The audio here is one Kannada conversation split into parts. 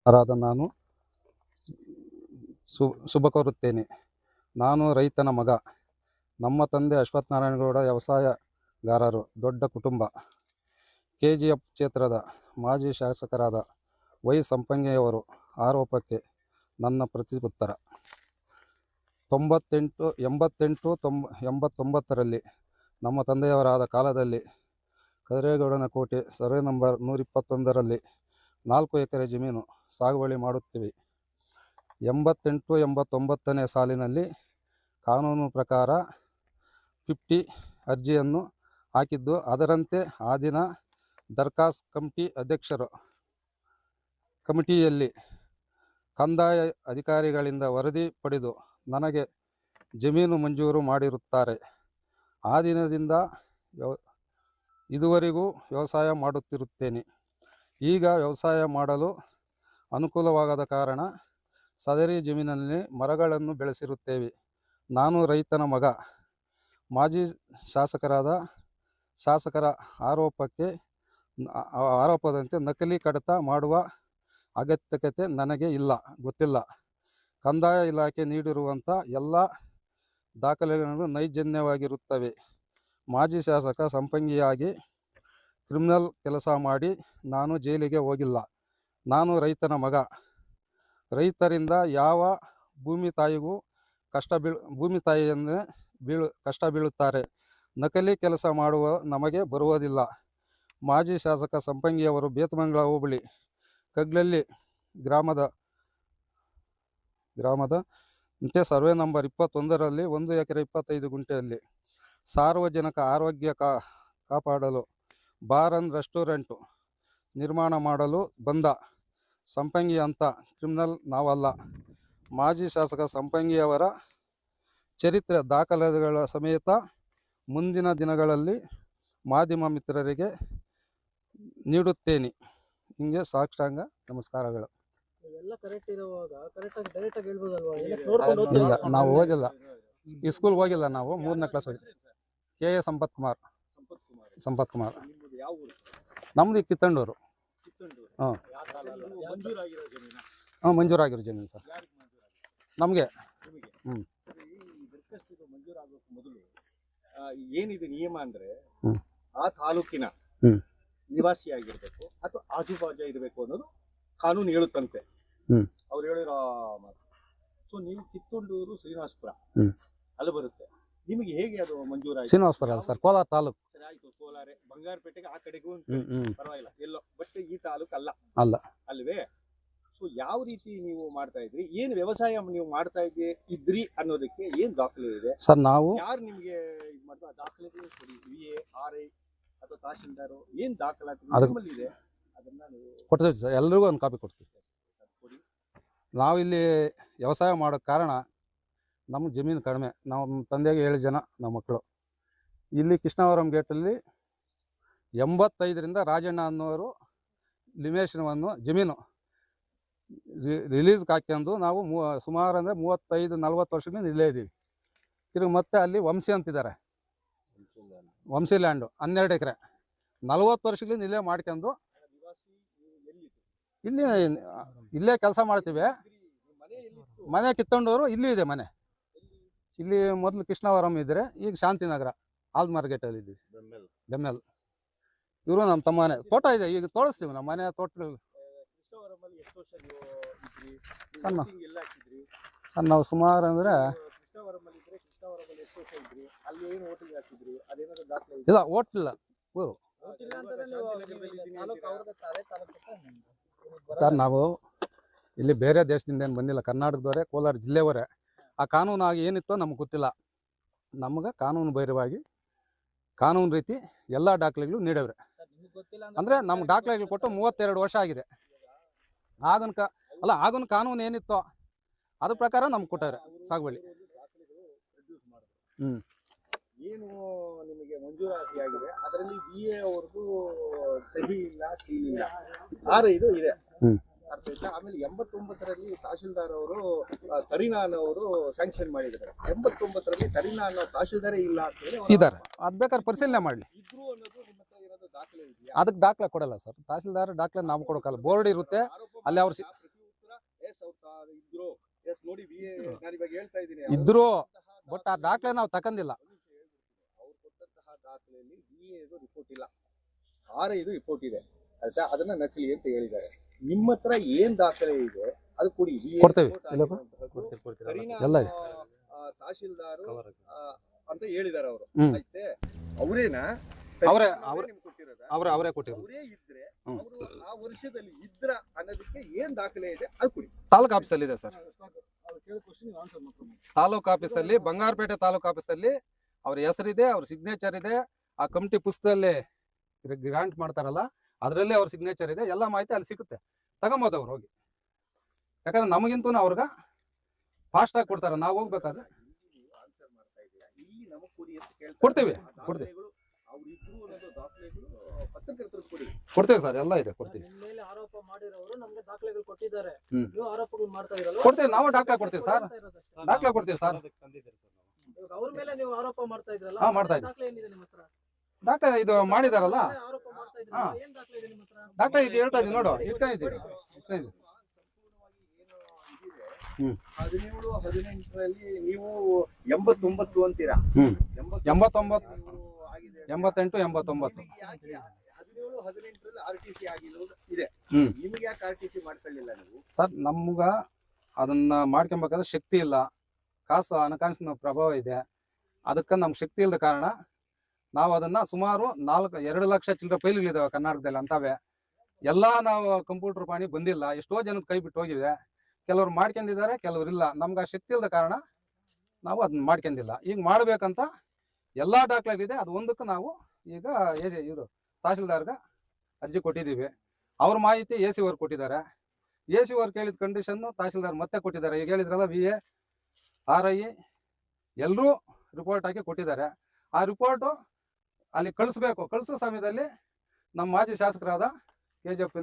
ನಾನು ಶುಭ ಕೋರುತ್ತೇನೆ. ನಾನು ರೈತನ ಮಗ. ನಮ್ಮ ತಂದೆ ಅಶ್ವಥ್ ನಾರಾಯಣಗೌಡ ವ್ಯವಸಾಯಗಾರರು. ದೊಡ್ಡ ಕುಟುಂಬ. KGF ಕ್ಷೇತ್ರದ ಮಾಜಿ ಶಾಸಕರಾದ ವೈ ಸಂಪಂಗಿಯವರು ಆರೋಪಕ್ಕೆ ನನ್ನ ಪ್ರತ್ಯುತ್ತರ. 89 ನಮ್ಮ ತಂದೆಯವರಾದ ಕಾಲದಲ್ಲಿ ಕದಿರೇಗೌಡನ ಕೋಟೆ ಸರ್ವೆ ನಂಬರ್ 121ರಲ್ಲಿ 4 ಎಕರೆ ಜಮೀನು ಸಾಗುವಳಿ ಮಾಡುತ್ತೀವಿ. 88-89ನೇ ಸಾಲಿನಲ್ಲಿ ಕಾನೂನು ಪ್ರಕಾರ 50 ಅರ್ಜಿಯನ್ನು ಹಾಕಿದ್ದು. ಅದರಂತೆ ಆ ದಿನ ದರ್ಖಾಸ್ತ್ ಕಮಿಟಿ ಅಧ್ಯಕ್ಷರು ಕಮಿಟಿಯಲ್ಲಿ ಕಂದಾಯ ಅಧಿಕಾರಿಗಳಿಂದ ವರದಿ ಪಡೆದು ನನಗೆ ಜಮೀನು ಮಂಜೂರು ಮಾಡಿರುತ್ತಾರೆ. ಆ ದಿನದಿಂದ ಇದುವರೆಗೂ ವ್ಯವಸಾಯ ಮಾಡುತ್ತಿರುತ್ತೇನೆ. ಈಗ ವ್ಯವಸಾಯ ಮಾಡಲು ಅನುಕೂಲವಾಗದ ಕಾರಣ ಸದರಿ ಜಮೀನಿನಲ್ಲಿ ಮರಗಳನ್ನು ಬೆಳೆಸಿರುತ್ತೇವೆ. ನಾನು ರೈತನ ಮಗ. ಮಾಜಿ ಶಾಸಕರ ಆರೋಪದಂತೆ ನಕಲಿ ಕಡತ ಮಾಡುವ ಅಗತ್ಯತೆ ನನಗೆ ಗೊತ್ತಿಲ್ಲ. ಕಂದಾಯ ಇಲಾಖೆ ನೀಡಿರುವಂಥ ಎಲ್ಲ ದಾಖಲೆಗಳು ನೈಜನ್ಯವಾಗಿರುತ್ತವೆ. ಮಾಜಿ ಶಾಸಕ ಸಂಪಂಗಿಯಾಗಿ ಕ್ರಿಮಿನಲ್ ಕೆಲಸ ಮಾಡಿ ನಾನು ಜೈಲಿಗೆ ಹೋಗಿಲ್ಲ. ನಾನು ರೈತನ ಮಗ. ರೈತರಿಂದ ಯಾವ ಭೂಮಿ ತಾಯಿಗೂ ಕಷ್ಟ ಬೀಳುತ್ತಾರೆ. ನಕಲಿ ಕೆಲಸ ಮಾಡುವ ನಮಗೆ ಬರುವುದಿಲ್ಲ. ಮಾಜಿ ಶಾಸಕ ಸಂಪಂಗಿಯವರು ಬೇತಮಂಗಲ ಹೋಬಳಿ ಕಗ್ಲಲ್ಲಿ ಗ್ರಾಮದ ಸರ್ವೆ ನಂಬರ್ 21ರಲ್ಲಿ 1 ಎಕರೆ 25 ಗುಂಟೆಯಲ್ಲಿ ಸಾರ್ವಜನಿಕ ಆರೋಗ್ಯ ಕಾಪಾಡಲು ಬಾರ್ ಅಂಡ್ ರೆಸ್ಟೋರೆಂಟು ನಿರ್ಮಾಣ ಮಾಡಲು ಬಂದ ಸಂಪಂಗಿ ಅಂತ ಕ್ರಿಮಿನಲ್ ನಾವಲ್ಲ. ಮಾಜಿ ಶಾಸಕ ಸಂಪಂಗಿಯವರ ಚರಿತ್ರೆ ದಾಖಲೆಗಳ ಸಮೇತ ಮುಂದಿನ ದಿನಗಳಲ್ಲಿ ಮಾಧ್ಯಮ ಮಿತ್ರರಿಗೆ ನೀಡುತ್ತೇನೆ. ಹಿಂಗೆ ಸಾಷ್ಟಾಂಗ ನಮಸ್ಕಾರಗಳು. ಇಲ್ಲ, ನಾವು ಹೋಗಿಲ್ಲ, ಈ ಸ್ಕೂಲ್ಗೆ ಹೋಗಿಲ್ಲ. ನಾವು 3ನೇ ಕ್ಲಾಸ್ ಹೋಗಿದ್ವಿ. KA ಸಂಪತ್ ಕುಮಾರ್. ನಮ್ದು ಕಿತ್ತಂಡೂರು. ಮಂಜೂರಾಗಿರೋ ಜಮೀನು ಸರ್ ನಮಗೆ. ಏನಿದೆ ನಿಯಮ ಅಂದ್ರೆ ಆ ತಾಲೂಕಿನ ನಿವಾಸಿಯಾಗಿರ್ಬೇಕು ಅಥವಾ ಆಜುಬಾಜು ಇರಬೇಕು ಅನ್ನೋದು ಕಾನೂನು ಹೇಳುತ್ತಂತೆ. ಅವ್ರು ಹೇಳಿರೋ ಮಾತು. ಸೊ ನೀವು ಕಿತ್ತಂಡೂರು ಶ್ರೀನಿವಾಸಪುರ ಅಲ್ಲಿ ಬರುತ್ತೆ. ನಿಮಗೆ ಹೇಗೆ ಅದು ಮಂಜೂರಾಗಿ? ಶ್ರೀನಿವಾಸಪುರ ಸರ್, ಕೋಲಾರ ತಾಲೂಕು. ಸರಿ, ಆಯ್ತು. ಕೋಲಾರ ಬಂಗಾರಪೇಟೆಗೆ ಆ ಕಡೆಗೂ ಪರವಾಗಿಲ್ಲ, ಎಲ್ಲೋ. ಬಟ್ ಈ ತಾಲೂಕು ಅಲ್ಲ ಅಲ್ವೇ? ಸೊ ಯಾವ ರೀತಿ ನೀವು ಮಾಡ್ತಾ ಇದ್ರಿ, ಏನ್ ವ್ಯವಸಾಯ ನೀವು ಮಾಡ್ತಾ ಇದ್ರಿ ಅನ್ನೋದಕ್ಕೆ ಏನ್ ದಾಖಲೆ ಇದೆ ಸರ್? ನಾವು ಯಾರು ನಿಮ್ಗೆ ಇದು ಮಾಡ್ತಾ ದಾಖಲೆಗಳು ಕೊಡಿ. VA, RI ಅಥವಾ ತಹಶೀಲ್ದಾರ್ ಏನ್ ದಾಖಲಾತಿ ಇದೆ ಅದನ್ನ ನೀವು ಕೊಡ್ತೀವಿ ಸರ್. ಎಲ್ರಿಗೂ ಒಂದು ಕಾಪಿ ಕೊಡ್ತೀವಿ. ನಾವಿಲ್ಲಿ ವ್ಯವಸಾಯ ಮಾಡೋಕ್ಕೆ ಕಾರಣ ನಮ್ಮ ಜಮೀನು ಕಡಿಮೆ. ನಮ್ಮ ತಂದೆಗೆ 7 ಜನ ನಮ್ಮ ಮಕ್ಕಳು. ಇಲ್ಲಿ ಕೃಷ್ಣವರಂ ಗೇಟಲ್ಲಿ 85ರಿಂದ ರಾಜಣ್ಣ ಅನ್ನೋರು ಲಿಮೇಶನವನ್ನು ಜಮೀನು ರಿಲೀಸ್ಗೆ ಹಾಕ್ಯಂಡು ನಾವು ಸುಮಾರು ಅಂದರೆ 35-40 ವರ್ಷದಿಂದ ಇಲ್ಲೇ ಇದ್ದೀವಿ. ತಿರುಗಿ ಮತ್ತೆ ಅಲ್ಲಿ ವಂಶಿ ಅಂತಿದ್ದಾರೆ, ವಂಶಿ ಲ್ಯಾಂಡು 12 ಎಕರೆ 40 ವರ್ಷಗಳಿಂದ ಇಲ್ಲೇ ಮಾಡ್ಕೊಂಡು ಇಲ್ಲೇ ಕೆಲಸ ಮಾಡ್ತೀವಿ. ಮನೆ ಕಿತ್ತಂಡವರು ಇಲ್ಲಿ ಇದೆ ಮನೆ. ಇಲ್ಲಿ ಮೊದಲು ಕೃಷ್ಣವರಂ ಇದ್ದರೆ, ಈಗ ಶಾಂತಿನಗರ ಆಲ್ಮಾರ್ಗೇಟಲ್ಲಿ ಇದ್ದೀವಿ. ಬೆಮ್ಮೆಲ್ ಇವರು ನಮ್ಮ ತಮ್ಮನೆ. ತೋಟ ಇದೆ, ಈಗ ತೋರಿಸ್ತೀವಿ ನಮ್ಮ ಮನೆ ತೋಟಗಳು. ಸರ್ ನಾವು ಸುಮಾರು ಅಂದರೆ ಇಲ್ಲ, ಹೋಟ್ಲಿಲ್ಲ ಊರು ಸರ್. ನಾವು ಇಲ್ಲಿ ಬೇರೆ ದೇಶದಿಂದ ಏನು ಬಂದಿಲ್ಲ, ಕರ್ನಾಟಕದವರೇ, ಕೋಲಾರ ಜಿಲ್ಲೆಯವರೇ. ಆ ಕಾನೂನು ಆಗಿ ಏನಿತ್ತೋ ನಮ್ಗೆ ಗೊತ್ತಿಲ್ಲ. ನಮ್ಗೆ ಕಾನೂನು ಬೈರವಾಗಿ ಕಾನೂನು ರೀತಿ ಎಲ್ಲ ದಾಖಲೆಗಳು ನೀಡವ್ರೆ. ಅಂದರೆ ನಮ್ಗೆ ದಾಖಲೆಗಳು ಕೊಟ್ಟು 32 ವರ್ಷ ಆಗಿದೆ. ಆಗಿನ ಕಾನೂನು ಏನಿತ್ತೋ ಅದ್ರ ಪ್ರಕಾರ ನಮ್ಗೆ ಕೊಟ್ಟವ್ರೆ ಸಾಗುವಳಿ. ಏನು ನಿಮಗೆ ಮಂಜೂರಾತಿ ಆಗಿದೆ ಅದರಲ್ಲಿ VA ಅವ್ರದ್ದು ಸಹಿ ಇಲ್ಲ, ಸೀಲ್ ಇಲ್ಲ, ಇದು ಇದೆ. ಅರ್ಥ ಆಯ್ತಾ? ಆಮೇಲೆ 89ರಲ್ಲಿ ತಹಶೀಲ್ದಾರ್ ಅವರು ತರೀನಾನ್ ಅವರು ಸ್ಯಾಂಕ್ಷನ್ ಮಾಡಿದ್ದಾರೆ. 89ರಲ್ಲಿ ತರೀನಾನ್ ತಹಶೀಲ್ದಾರೇ ಇಲ್ಲ ಅಂತ ಹೇಳಿ ಇದ್ದಾರೆ. ಅದು ಬೇಕಾದ್ರೆ ಪರಿಶೀಲನೆ ಮಾಡಲಿ. ಇದ್ರು ಅನ್ನೋದು ನಿಮ್ಮ ಹತ್ರ ಇರೋದು ದಾಖಲೆ ಇದೆಯಾ? ಅದಕ್ಕೆ ದಾಖಲೆ ಕೊಡಲ್ಲ ಸರ್. ತಹಶೀಲ್ದಾರ್ ದಾಖಲೆ ನಾವು ಕೊಡೋಕ್ಕಲ್ಲ. ಬೋರ್ಡ್ ಇರುತ್ತೆ ಅಲ್ಲಿ. ಅವ್ರು ಇದ್ರು ಎಸ್ ನೋಡಿ ನಾನು ಇವಾಗ ಹೇಳ್ತಾ ಇದ್ದೀನಿ ಇದ್ರು ಬಟ್ ಆ ದಾಖಲೆ ನಾವು ತಕಂದಿಲ್ಲ. ಅವ್ರು ಕೊಟ್ಟಂತಹ ದಾಖಲೆಯಲ್ಲಿ VA ರಿಪೋರ್ಟ್ ಇಲ್ಲ, RI ರಿಪೋರ್ಟ್ ಇದೆ ಆಯ್ತಾ, ಅದನ್ನ ನಕಲಿ ಅಂತ ಹೇಳಿದ್ದಾರೆ. ನಿಮ್ಮ ಹತ್ರ ಏನ್ ದಾಖಲೆ ಇದೆ ಅದು ಕೊಡಿ. ಕೊಡ್ತೇವೆ, ಎಲ್ಲ ಇದೆ. ತಹಶೀಲ್ದಾರ್ ಅಂತ ಹೇಳಿದಾರೆ ಅವರು, ಆಯ್ತೆ ಅವರೇನಾ ಅವರೇ ಅವರೇ ಕೊಟ್ಟಿರೋದು. ಅವರೇ ಇದ್ರೆ ಅವರು ಆ ವರ್ಷದಲ್ಲಿ ಇದ್ರ ಅನ್ನೋದಕ್ಕೆ ಏನ್ ದಾಖಲೆ ಇದೆ ಅದು ಕೊಡಿ. ತಾಲೂಕು ಆಫೀಸಲ್ಲಿ ಇದೆ ಸರ್, ತಾಲೂಕು ಆಫೀಸಲ್ಲಿ, ಬಂಗಾರಪೇಟೆ ತಾಲೂಕು ಆಫೀಸಲ್ಲಿ ಅವ್ರ ಹೆಸರಿದೆ, ಅವ್ರ ಸಿಗ್ನೇಚರ್ ಇದೆ. ಆ ಕಮಿಟಿ ಪುಸ್ತಕದಲ್ಲಿ ಗ್ರಾಂಟ್ ಮಾಡ್ತಾರಲ್ಲ ಅದರಲ್ಲಿ ಅವ್ರ ಸಿಗ್ನೇಚರ್ ಇದೆ, ಎಲ್ಲ ಮಾಹಿತಿ ಅಲ್ಲಿ ಸಿಗುತ್ತೆ, ತಗೊಂಬೋದು ಅವ್ರು ಹೋಗಿ. ಯಾಕಂದ್ರೆ ನಮಗಿಂತೂ ಅವ್ರಿಗೆ ಫಾಸ್ಟ್ ಆಗಿ ಕೊಡ್ತಾರೆ, ನಾವು ಹೋಗ್ಬೇಕಾದ್ರೆ ಕೊಡ್ತೀವಿ ಕೊಡ್ತೇವೆ ಸರ್, ಎಲ್ಲ ಇದೆ, ಕೊಡ್ತೀವಿ. ಆರೋಪ ಮಾಡಿರೋರು ನಮಗೆ ದಾಖಲೆಗಳು ಕೊಟ್ಟಿದ್ದಾರೆ, ನೀವು ಆರೋಪಗಳು ಮಾಡ್ತಾ ಇರಲ್ಲ. ಕೊಡ್ತೇವೆ, ನಾವು ದಾಖಲೆ ಕೊಡ್ತೀವಿ ಸರ್, ದಾಖಲೆ ಕೊಡ್ತೀವಿ ಸರ್. ಅವ್ರ ಮೇಲೆ ನೀವು ಆರೋಪ ಮಾಡ್ತಾ ಇದ್ರಲ್ಲ, ಹಾ ಮಾಡ್ತಾ ಇದ್ದೀವಿ. ದಾಖಲೆ ಏನಿದೆ ನಿಮ್ಮ ಹತ್ರ? ದಾಖಲೆ ಇದು ಮಾಡಿದಾರಲ್ಲ, ಆರೋಪ ಮಾಡ್ತಾ ಇದ್ರಲ್ಲ, ಏನ್ ದಾಖಲೆ ಇದೆ ನಿಮ್ಮ ಹತ್ರ? ದಾಖಲೆ ಇದು ಹೇಳ್ತಾ ಇದೀವಿ ನೋಡು, ಇಟ್ಕೊಂಡಿದ್ದೀವಿ. 17-18ರಲ್ಲಿ ನೀವು 89 ಅಂತೀರಾ, 89, 88, 89. 17-18ರಲ್ಲಿ RTC ಆಗಿರೋದು ಇದೆ. ನಿಮ್ಗೆ ಯಾಕೆ RTC ಮಾಡ್ಕೊಳ್ಳಿಲ್ಲ ನೀವು? ಸರ್ ನಮ್ಗ ಅದನ್ನ ಮಾಡ್ಕೊಬೇಕಾದ್ರೆ ಶಕ್ತಿ ಇಲ್ಲ, ಕಾಸು ಹಣಕಾಸಿನ ಪ್ರಭಾವ ಇದೆ, ಅದಕ್ಕೆ ನಮ್ಗೆ ಶಕ್ತಿ ಇಲ್ಲದ ಕಾರಣ ನಾವು ಅದನ್ನ ಸುಮಾರು 2 ಲಕ್ಷ ಚಿಲ್ಲರೆ ಫೈಲ್ಗಳಿದಾವೆ ಕರ್ನಾಟಕದಲ್ಲಿ ಅಂತವೆ. ಎಲ್ಲ ನಾವು ಕಂಪ್ಯೂಟರ್ ಪಾಣಿ ಬಂದಿಲ್ಲ, ಎಷ್ಟೋ ಜನದ ಕೈ ಬಿಟ್ಟು ಹೋಗಿವೆ. ಕೆಲವ್ರು ಮಾಡ್ಕೊಂಡಿದ್ದಾರೆ, ಕೆಲವ್ರು ಇಲ್ಲ. ನಮ್ಗೆ ಆ ಶಕ್ತಿ ಇಲ್ಲದ ಕಾರಣ ನಾವು ಅದನ್ನ ಮಾಡ್ಕೊಂಡಿಲ್ಲ. ಈಗ ಮಾಡ್ಬೇಕಂತ ಎಲ್ಲಾ ದಾಖಲೆಗಳಿದೆ, ಅದು ಒಂದಕ್ಕೆ ನಾವು ಈಗ ಇವರು ತಹಶೀಲ್ದಾರ್ಗೆ ಅರ್ಜಿ ಕೊಟ್ಟಿದ್ದೀವಿ. ಅವ್ರ ಮಾಹಿತಿ AC ಅವ್ರು ಕೊಟ್ಟಿದ್ದಾರೆ. AC ಅವ್ರು ಕೇಳಿದ ಕಂಡೀಷನ್ ತಹಶೀಲ್ದಾರ್ ಮತ್ತೆ ಕೊಟ್ಟಿದ್ದಾರೆ. ಈಗ ಹೇಳಿದ್ರಲ್ಲ VA, RI ಎಲ್ಲರೂ ರಿಪೋರ್ಟ್ ಹಾಕಿ ಕೊಟ್ಟಿದ್ದಾರೆ. ಆ ರಿಪೋರ್ಟು ಅಲ್ಲಿ ಕಳಿಸ್ಬೇಕು. ಕಳಿಸೋ ಸಮಯದಲ್ಲಿ ನಮ್ಮ ಮಾಜಿ ಶಾಸಕರಾದ KGF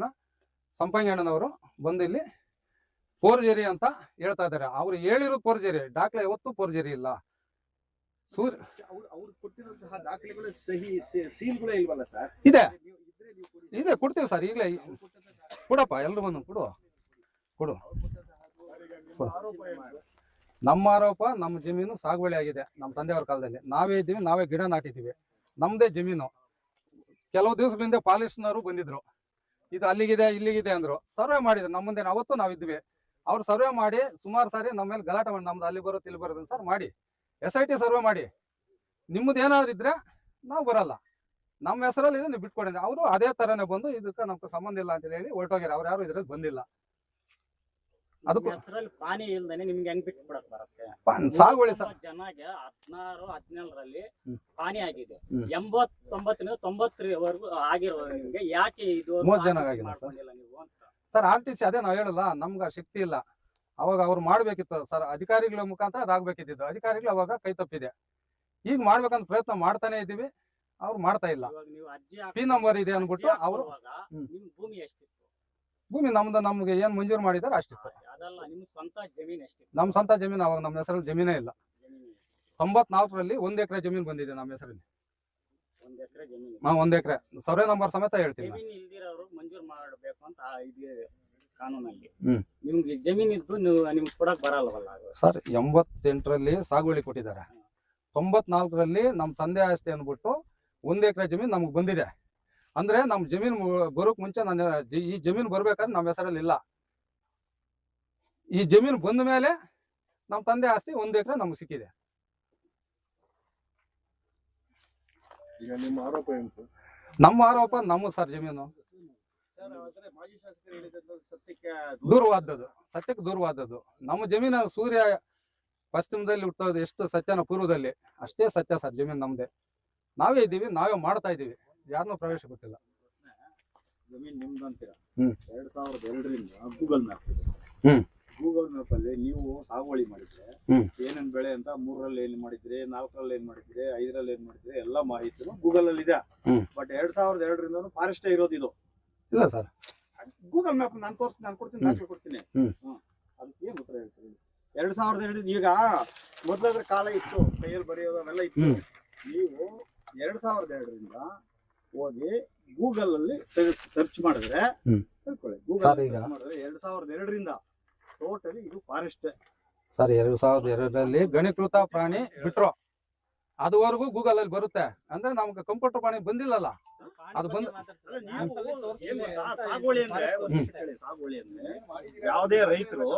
ಸಂಪಂಗಣ್ಣನವರು ಬಂದು ಇಲ್ಲಿ ಫೋರ್ಜರಿ ಅಂತ ಹೇಳ್ತಾ ಇದ್ದಾರೆ. ಅವ್ರು ಹೇಳಿರೋದು ಫೋರ್ಜರಿ, ದಾಖಲೆ ಯಾವತ್ತೂ ಫೋರ್ಜರಿ ಇಲ್ಲ. ಅವ್ರು ಕೊಟ್ಟಿರುವಂತಹ ದಾಖಲೆಗಳು ಸಹಿ ಸೀಲ್ಗಳೇ ಇಲ್ವಲ್ಲ ಸರ್? ಇದೆ ಇದೆ, ಕೊಡ್ತೀವಿ ಸರ್. ಈಗಲೇ ಕೊಡಪ್ಪ, ಎಲ್ರು ಬಂದು ಕೊಡು. ನಮ್ಮ ಆರೋಪ, ನಮ್ಮ ಜಮೀನು ಸಾಗುವಳಿ ಆಗಿದೆ ನಮ್ಮ ತಂದೆಯವ್ರ ಕಾಲದಲ್ಲಿ. ನಾವೇ ಇದ್ದೀವಿ, ನಾವೇ ಗಿಡ ನಾಟಿದ್ದೀವಿ, ನಮ್ದೇ ಜಮೀನು. ಕೆಲವು ದಿವಸಗಳಿಂದ ಪಾಲಿಸ್ನವರು ಬಂದಿದ್ರು, ಇದು ಅಲ್ಲಿಗಿದೆ ಇಲ್ಲಿಗಿದೆ ಅಂದ್ರು. ಸರ್ವೆ ಮಾಡಿದ್ರು ನಮ್ಮ ಮುಂದೆ, ಅವತ್ತು ನಾವಿದ್ವಿ. ಅವ್ರು ಸರ್ವೆ ಮಾಡಿ ಸುಮಾರು ಸಾರಿ ನಮ್ಮ ಮೇಲೆ ಗಲಾಟೆ ಮಾಡಿ, ನಮ್ದು ಅಲ್ಲಿ ಬರುತ್ತೆ ಇಲ್ಲಿ ಬರುತ್ತೆ ಸರ್ ಮಾಡಿ, SIT ಸರ್ವೆ ಮಾಡಿ, ನಿಮ್ಮದು ಏನಾದ್ರು ಇದ್ರೆ ನಾವು ಬರಲ್ಲ, ನಮ್ಮ ಹೆಸರಲ್ಲಿ ಇದೆ ನೀವು ಬಿಟ್ಕೊಡಿ. ಅವರು ಅದೇ ತರನೇ ಬಂದು ಇದಕ್ಕೆ ನಮ್ಗೆ ಸಂಬಂಧ ಇಲ್ಲ ಅಂತ ಹೇಳಿ ಹೊರಟೋಗ್ಯಾರ. ಅವ್ರು ಯಾರು ಇದ್ರಲ್ಲಿ ಬಂದಿಲ್ಲ. ಅದಕ್ಕೂ ಹೆಸರಲ್ಲಿ ಪಾನಿ ಇಲ್ದೇನೆ ನಿಮ್ಗೆ ಹೆಂಗ್ ಬಿಟ್ಟು ಬಿಡಕ್ ಬರುತ್ತೆ? ಸಾಗುವಳಿ ಸರ್, ಜನಗೆ 16-17ರಲ್ಲಿ ಪಾನಿ ಆಗಿದೆ. 89-90ವರೆಗೂ ಆಗಿರೋ ನಿಮ್ಗೆ ಯಾಕೆ ಇದು 30 ಜನ ಆಗಿಲ್ಲ ಸರ್. ನೀವು ಅಂತ ಸರ್ RTC ಅದೇ ನಾವು ಹೇಳಲ್ಲ, ನಮ್ಗೆ ಶಕ್ತಿ ಇಲ್ಲ. ಅವಾಗ ಅವ್ರು ಮಾಡ್ಬೇಕಿತ್ತು ಸರ್, ಅಧಿಕಾರಿಗಳ ಮುಖಾಂತರ ಅದಾಗ್ಬೇಕಿದ್ದು. ಅಧಿಕಾರಿಗಳು ಅವಾಗ ಕೈ ತಪ್ಪಿದೆ. ಈಗ ಮಾಡ್ಬೇಕಂತ ಪ್ರಯತ್ನ ಮಾಡ್ತಾನೆ ಇದ್ದೀವಿ, ಅವ್ರು ಮಾಡ್ತಾ ಇಲ್ಲ. ನೀವು ಅರ್ಜಿ P ನಂಬರ್ ಇದೆ ಅನ್ಬಿಟ್ಟು ಅವರು ನಿಮ್ ಭೂಮಿ ಎಷ್ಟಿತ್ತು? ಭೂಮಿ ನಮ್ಗೆ ಏನ್ ಮಂಜೂರು ಮಾಡಿದಾರೆ ಅಷ್ಟಿತ್ತು. ಅದಲ್ಲ, ನಿಮ್ ಸ್ವಂತ ಜಮೀನ್ ಎಷ್ಟಿತ್ತು? ನಮ್ ಸ್ವಂತ ಜಮೀನು ಅವಾಗ ನಮ್ಮ ಹೆಸರಲ್ಲಿ ಜಮೀನೇ ಇಲ್ಲ. 94ರಲ್ಲಿ 1 ಎಕರೆ ಜಮೀನು ಬಂದಿದೆ ನಮ್ಮ ಹೆಸರಲ್ಲಿ. 1 ಎಕರೆ ಜಮೀನು? 1 ಎಕರೆ ಸರ್ವೆ ನಂಬರ್ ಸಮೇತ ಹೇಳ್ತೀನಿ. ಜಮೀನ್ ಇಲ್ದಿರೋರು ಮಂಜೂರು ಮಾಡಬೇಕು ಅಂತ ಇದೆ ಕಾನೂನಲ್ಲಿ. ನಿಮ್ಗೆ ಜಮೀನ್ ಇದ್ದು ನಿಮ್ಗೆ ಕೊಡಕ್ ಬರಲ್ವಲ್ಲ ಸರ್? 88ರಲ್ಲಿ ಸಾಗುವಳಿ ಕೊಟ್ಟಿದ್ದಾರೆ, 94ರಲ್ಲಿ ನಮ್ಮ ತಂದೆ ಆಸ್ತಿ ಅಂದ್ಬಿಟ್ಟು 1 ಎಕರೆ ಜಮೀನು ನಮ್ಗೆ ಬಂದಿದೆ. ಅಂದ್ರೆ ನಮ್ ಜಮೀನು ಬರೋಕ್ ಮುಂಚೆ ಈ ಜಮೀನು ಬರ್ಬೇಕಾದ್ರೆ ನಮ್ಮ ಹೆಸರಲ್ಲಿ ಇಲ್ಲ. ಈ ಜಮೀನು ಬಂದ ಮೇಲೆ ನಮ್ಮ ತಂದೆ ಆಸ್ತಿ 1 ಎಕರೆ ನಮ್ಗೆ ಸಿಕ್ಕಿದೆ. ಈಗ ನಿಮ್ಮ ಆರೋಪ ಏನು ಸರ್? ನಮ್ಮ ಆರೋಪ ನಮ್ಮ ಸರ್ ಜಮೀನು ಮಾಜಿ ಶಾಸಕರು ಹೇಳಿದ್ದು ಸತ್ಯಕ್ಕೆ ಸತ್ಯಕ್ಕೆ ದೂರವಾದದ್ದು. ನಮ್ಮ ಜಮೀನು ಸೂರ್ಯ ಪಶ್ಚಿಮದಲ್ಲಿ ಹುಟ್ಟೋದು ಎಷ್ಟು ಸತ್ಯನ ಪೂರ್ವದಲ್ಲಿ ಅಷ್ಟೇ ಸತ್ಯ ಸರ್. ಜಮೀನು ನಮ್ದೇ, ನಾವೇ ಇದ್ದೀವಿ, ನಾವೇ ಮಾಡ್ತಾ ಇದ್ದೀವಿ, ಯಾರನ್ನೂ ಪ್ರವೇಶ ಕೊಟ್ಟಿಲ್ಲ. ಜಮೀನ್ ನಿಮ್ದು ಅಂತೀರಾ? 2002ರಿಂದ ಗೂಗಲ್ ಮ್ಯಾಪ್ ಇದೆ. ಗೂಗಲ್ ಮ್ಯಾಪ್ ಅಲ್ಲಿ ನೀವು ಸಾಗುವಳಿ ಮಾಡಿದ್ರೆ ಏನೇನ್ ಬೆಳೆ ಅಂತ 3ರಲ್ಲಿ ಏನ್ ಮಾಡಿದ್ರಿ, 4ರಲ್ಲಿ ಏನ್ ಮಾಡಿದ್ರಿ, 5ರಲ್ಲಿ ಏನ್ ಮಾಡಿದ್ರಿ ಎಲ್ಲ ಮಾಹಿತಿನೂ ಗೂಗಲ್ ಅಲ್ಲಿ ಇದೆ. ಬಟ್ 2002ರಿಂದ ಫಾರೆಸ್ಟ್ ಇರೋದು ಇದು ಇಲ್ಲ ಸರ್. ಗೂಗಲ್ ಮ್ಯಾಪ್ ನಾನು ಕೊಡ್ತೀನಿ, ಅದಕ್ಕೆ ಏನ್ ಉತ್ತರ ಹೇಳ್ತೀನಿ? 2002 ಈಗ ಮೊದ್ಲಾದ್ರೆ ಕಾಲ ಇತ್ತು, ಕೈಯಲ್ಲಿ ಬರೆಯೋದು ಅವೆಲ್ಲ ಇತ್ತು. ನೀವು 2002ರಿಂದ ಹೋಗಿ ಗೂಗಲ್ ಅಲ್ಲಿ ಸರ್ಚ್ ಮಾಡಿದ್ರೆ, ಗೂಗಲ್ ಮಾಡಿದ್ರೆ 2002ರಿಂದ ಟೋಟಲಿ ಇದು ಫಾರೆಸ್ಟ್. ಸರ್ 2002ರಲ್ಲಿ ಗಣೀಕೃತ ಪ್ರಾಣಿ ಬಿಟ್ರು, ಅದುವರೆಗೂ ಗೂಗಲ್ ಅಲ್ಲಿ ಬರುತ್ತೆ. ಅಂದ್ರೆ ನಮ್ಗೆ ಕಂಪ್ಯೂಟರ್ ಪ್ರಾಣಿ ಬಂದಿಲ್ಲಲ್ಲ, ಅದು ಬಂದು ಸಾಗುವಳಿ ಅಂದ್ರೆ ಸಾಗುವಳಿ ಅಂದ್ರೆ ಯಾವುದೇ ರೈತರು